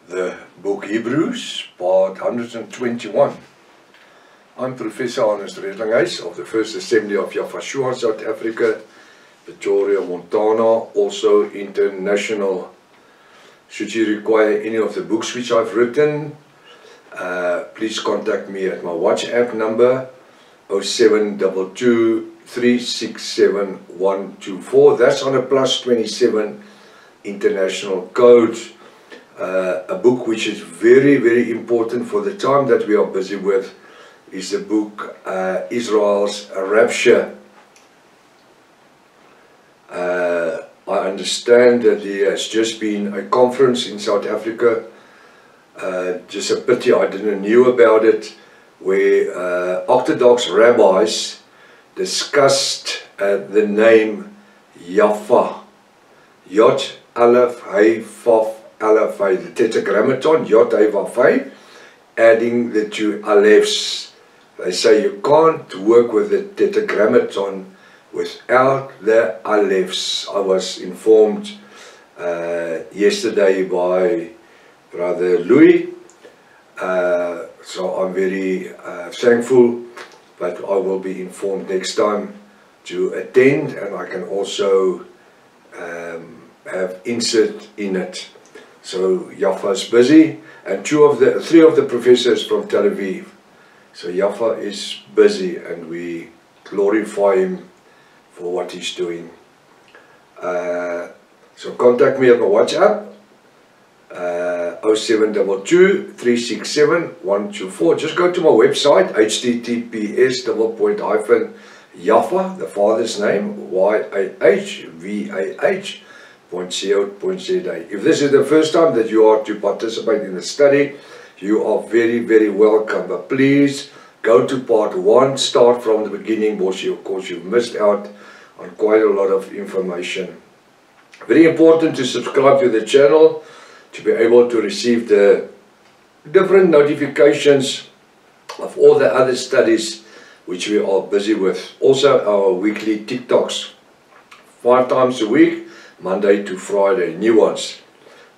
The book Hebrews, part 121. I'm Professor Ernest Redlinghuis of the First Assembly of Yafashua, South Africa, Pretoria, Montana, also international. Should you require any of the books which I've written, please contact me at my WhatsApp number 0722367124. That's on a +27 international code. A book which is very, very important for the time that we are busy with is the book Israel's Rapture. I understand that there has just been a conference in South Africa, just a pity I didn't know about it, where Orthodox rabbis discussed the name Yafa, Yod Aleph Hey Faf Aleph, the Tetragrammaton, Yod Hey Vaf Hey, adding the two Alephs. They say you can't work with the Tetragrammaton without the Alephs. I was informed yesterday by Brother Louis, so I'm very thankful, but I will be informed next time to attend, and I can also have insert in it. So Yafa is busy, and three of the professors from Tel Aviv. So Yafa is busy, and we glorify him for what he's doing. So contact me at my WhatsApp, 0722367124. Just go to my website, https://Yafa, the father's name, YAHVAH.co.za. If this is the first time that you are to participate in the study, you are very, very welcome. But please go to part 1, start from the beginning, because of course you've missed out on quite a lot of information. Very important to subscribe to the channel to be able to receive the different notifications of all the other studies which we are busy with. Also our weekly TikToks, 5 times a week, Monday to Friday, new ones.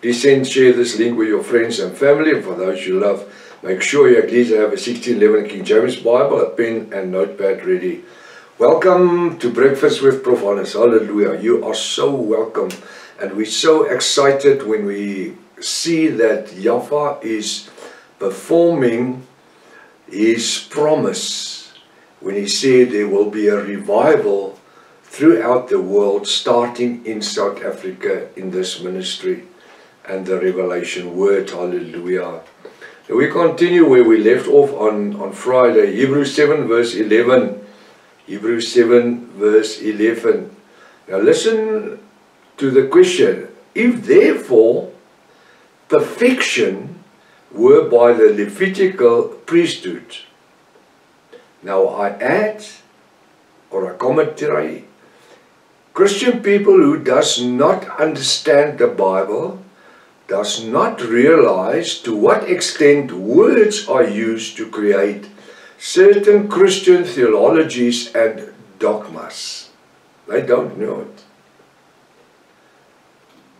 Please share this link with your friends and family, and for those you love, make sure you at least have a 1611 King James Bible, a pen and notepad ready. Welcome to Breakfast with Prof. Ernest. Hallelujah. You are so welcome, and we're so excited when we see that Yafa is performing his promise when he said there will be a revival throughout the world, starting in South Africa in this ministry and the revelation word. Hallelujah. Now we continue where we left off on Friday, Hebrews 7 verse 11. Hebrews 7 verse 11. Now listen to the question. If therefore perfection were by the Levitical priesthood. Now I add, or a commentary, Christian people who does not understand the Bible does not realize to what extent words are used to create certain Christian theologies and dogmas. They don't know it.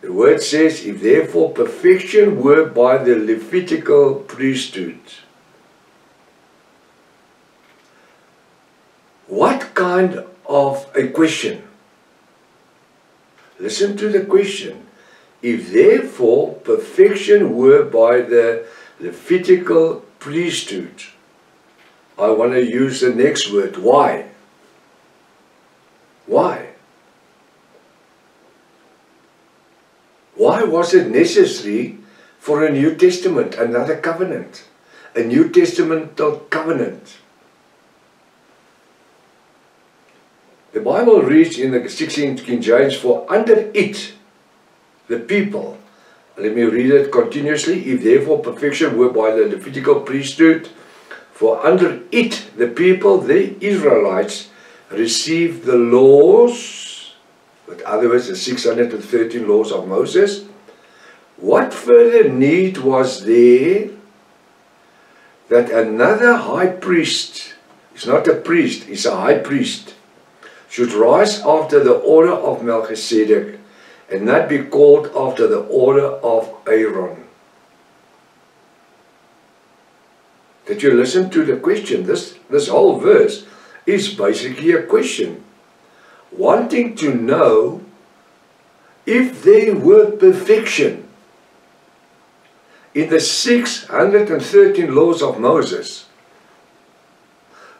The word says, if therefore perfection were by the Levitical priesthood. What kind of a question? Listen to the question. If therefore perfection were by the Levitical priesthood. I want to use the next word. Why? Why? Why was it necessary for a New Testament, another covenant, a New Testamental covenant? The Bible reads in the 16th King James, for under it, the people, let me read it continuously, if therefore perfection were by the Levitical priesthood, for under it, the people, the Israelites, received the laws, in other words, the 613 laws of Moses. What further need was there that another high priest, it's not a priest, it's a high priest, should rise after the order of Melchizedek, and not be called after the order of Aaron? that you listen to the question. This whole verse is basically a question, wanting to know if there were perfection in the 613 laws of Moses.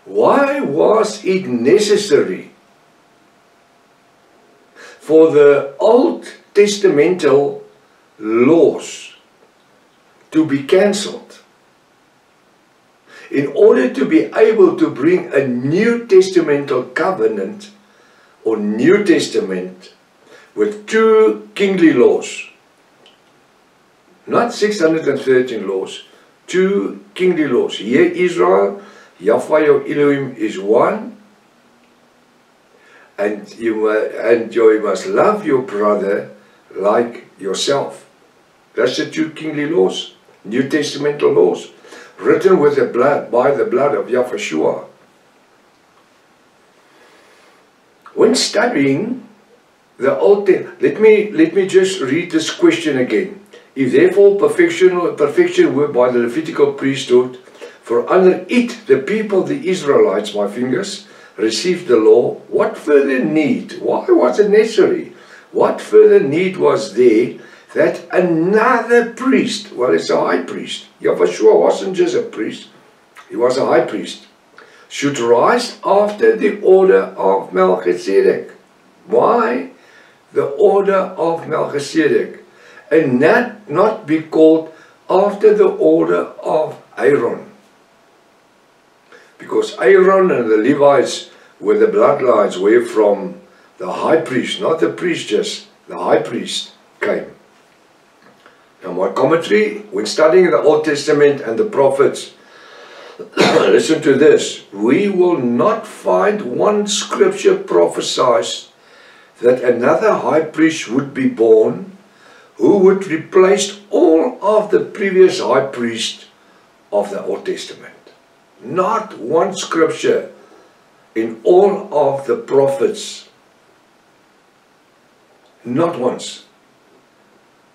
Why was it necessary for the Old Testamental laws to be cancelled in order to be able to bring a New Testamental covenant or New Testament with 2 kingly laws? Not 613 laws, 2 kingly laws. Hear Israel, Yahweh your Elohim is one, and you must love your brother like yourself. That's the 2 kingly laws, New Testamental laws, written with the blood, by the blood of Yahushua. When studying the Old Testament, let me just read this question again. If therefore perfection were by the Levitical priesthood, for under it the people, the Israelites, my fingers, received the law, what further need, why was it necessary? What further need was there that another priest, well, it's a high priest, Yahushua wasn't just a priest, he was a high priest, should rise after the order of Melchizedek? Why the order of Melchizedek, and not be called after the order of Aaron? Because Aaron and the Levites were the bloodlines where from the high priest, not the priest just, the high priest came. Now my commentary, when studying the Old Testament and the prophets, listen to this, we will not find one scripture prophesies that another high priest would be born who would replace all of the previous high priests of the Old Testament. Not one scripture in all of the prophets, not once,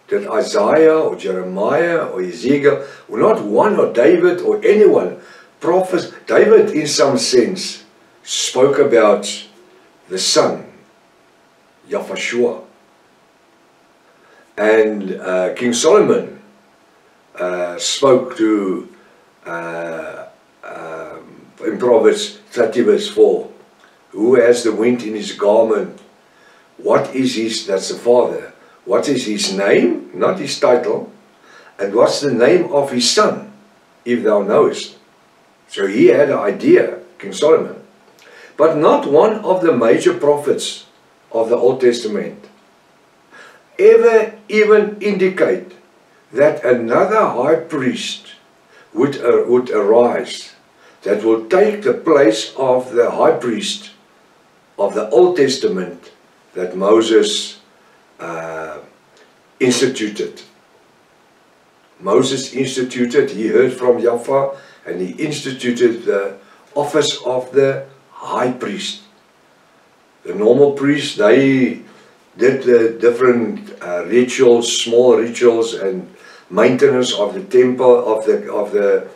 that Isaiah or Jeremiah or Ezekiel, or not one, or David or anyone, prophets. David in some sense spoke about the Son, Yahushua. And King Solomon spoke to in Proverbs 30 verse 4, who has the wind in his garment? What is his, that's the Father, what is his name, not his title, and what's the name of his son, if thou knowest? So he had an idea, King Solomon. But not one of the major prophets of the Old Testament ever even indicate that another high priest would arise that will take the place of the high priest of the Old Testament that Moses instituted. Moses instituted, he heard from Yahweh, and he instituted the office of the high priest. The normal priests, they did the different rituals, small rituals, and maintenance of the temple, of the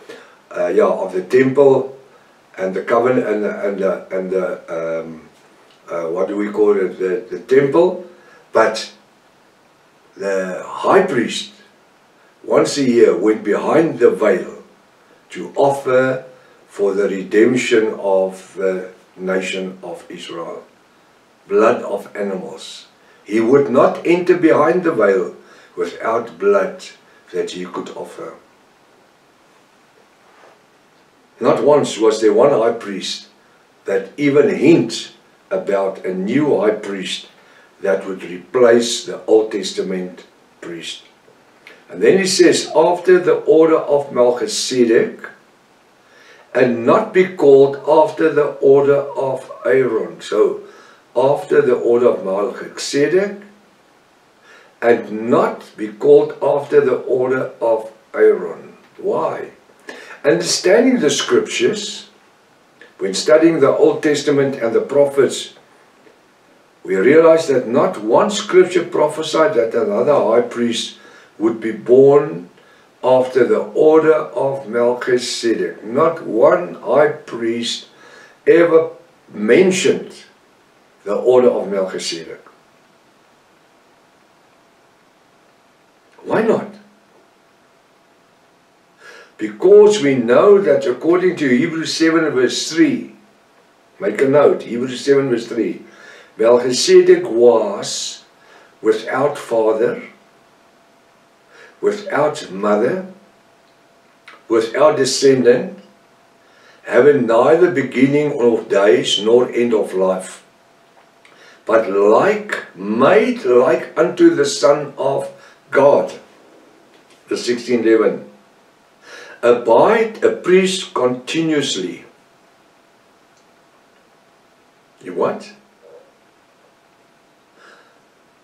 temple, and the covenant, and the what do we call it, the temple. But the high priest once a year went behind the veil to offer for the redemption of the nation of Israel, blood of animals. He would not enter behind the veil without blood that he could offer. Not once was there one high priest that even hints about a new high priest that would replace the Old Testament priest. And then he says, after the order of Melchizedek, and not be called after the order of Aaron. So, after the order of Melchizedek, and not be called after the order of Aaron. Why? Understanding the scriptures, when studying the Old Testament and the prophets, we realize that not one scripture prophesied that another high priest would be born after the order of Melchizedek. Not one high priest ever mentioned the order of Melchizedek. Why not? Because we know that according to Hebrews 7 verse 3, make a note, Hebrews 7 verse 3, Melchizedek was without father, without mother, without descendant, having neither beginning of days nor end of life, but made like unto the Son of God. The 16:11. Abide a priest continuously. You what?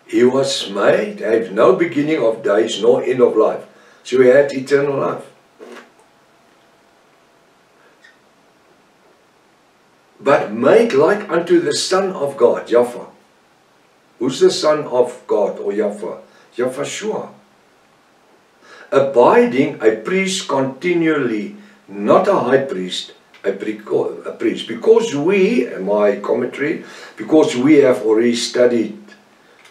He was made, had no beginning of days nor end of life. So he had eternal life. But made like unto the Son of God, Yahweh. Who's the Son of God or Yahweh? Yahweh. Abiding a priest continually, not a high priest, a priest. Because we, in my commentary, because we have already studied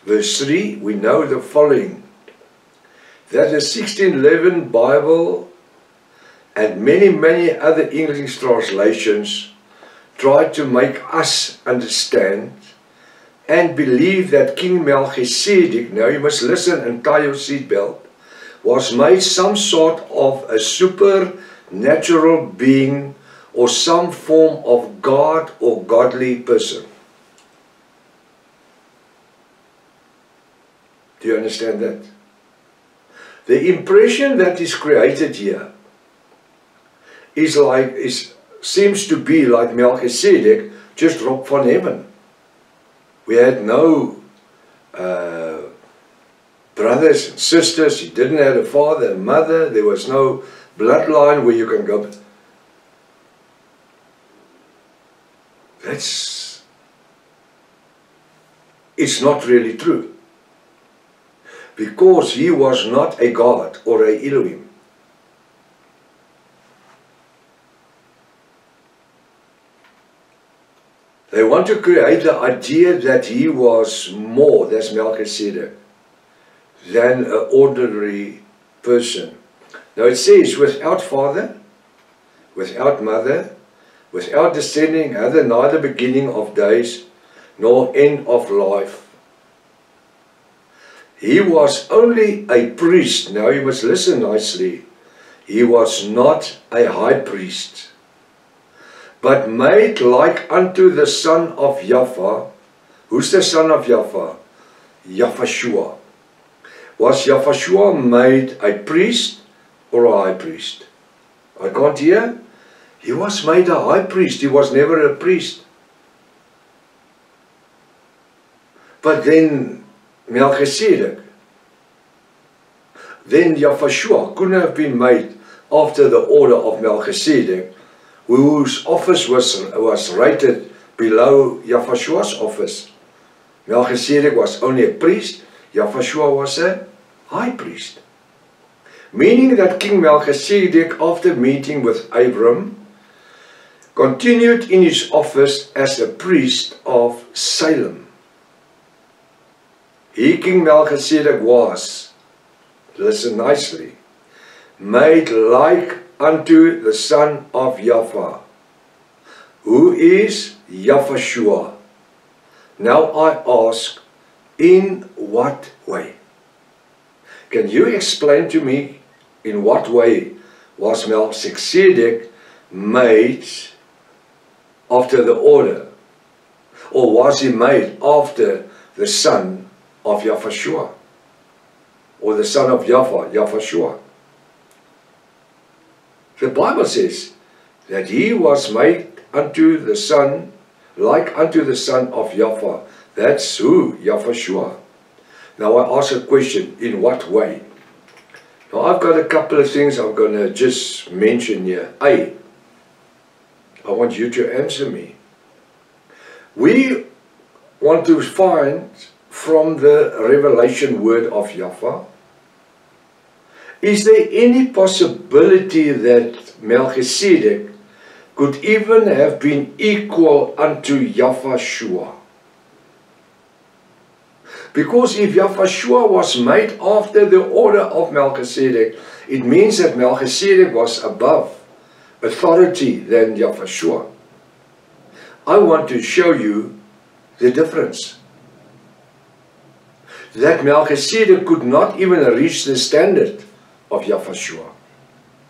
verse 3, we know the following. That the 1611 Bible and many other English translations try to make us understand and believe that King Melchizedek, now you must listen and tie your seatbelt, was made some sort of a supernatural being or some form of God or godly person. Do you understand that? The impression that is created here seems to be like Melchizedek just dropped from heaven. We had no brothers and sisters. He didn't have a father and mother. There was no bloodline where you can go. It's not really true. Because he was not a God or a Elohim. They want to create the idea that he was more, that's Melchizedek, than an ordinary person. Now it says, without father, without mother, without descending, having neither beginning of days nor end of life. He was only a priest. Now you must listen nicely. He was not a high priest, but made like unto the Son of Yahweh. Who's the Son of Yahweh? Yahweh. Was Yahweh made a priest or a high priest? I can't hear. He was made a high priest. He was never a priest. But then Melchizedek, then Yahweh couldn't have been made after the order of Melchizedek, whose office was rated below Yahweh's office. Melchizedek was only a priest, Yahweh was a high priest. Meaning that King Melchizedek, after meeting with Abram, continued in his office as a priest of Salem. He, King Melchizedek, was, listen nicely, made like unto the Son of Yahweh, who is Yahweh. Now I ask, in what way? Can you explain to me in what way was Melchizedek made after the order? Or was he made after the Son of Yahweh? Or the Son of Yahweh, Yahweh? The Bible says that he was made unto the Son, like unto the Son of Yahweh. That's who? Yahweh. Now I ask a question, in what way? Now I've got a couple of things I'm going to just mention here. I want you to answer me. We want to find from the revelation word of Yahweh Is there any possibility that Melchizedek could even have been equal unto Yahushua? Because if Yahushua was made after the order of Melchizedek, it means that Melchizedek was above authority than Yahushua. I want to show you the difference. That Melchizedek could not even reach the standard of Yahushua,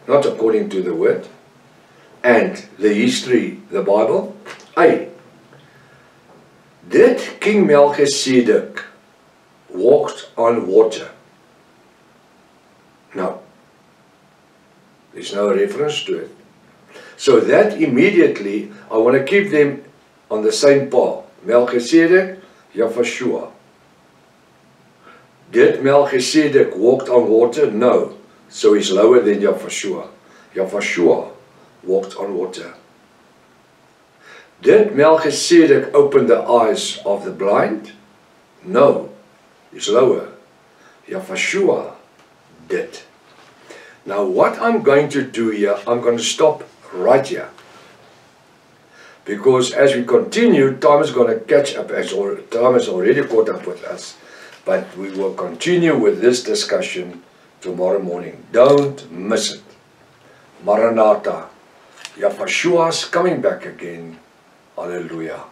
not according to the word and the history, the Bible. Did King Melchizedek walk on water? No. There's no reference to it. So that immediately, I want to keep them on the same par. Melchizedek, Yahushua. Did Melchizedek walk on water? No. So he's lower than Yahushua. Yahushua walked on water. Did Melchizedek open the eyes of the blind? No. He's lower. Yahushua did. Now what I'm going to do here, I'm going to stop right here. Because as we continue, time is going to catch up, time has already caught up with us. But we will continue with this discussion tomorrow morning. Don't miss it. Maranatha. Yahushua is coming back again. Hallelujah.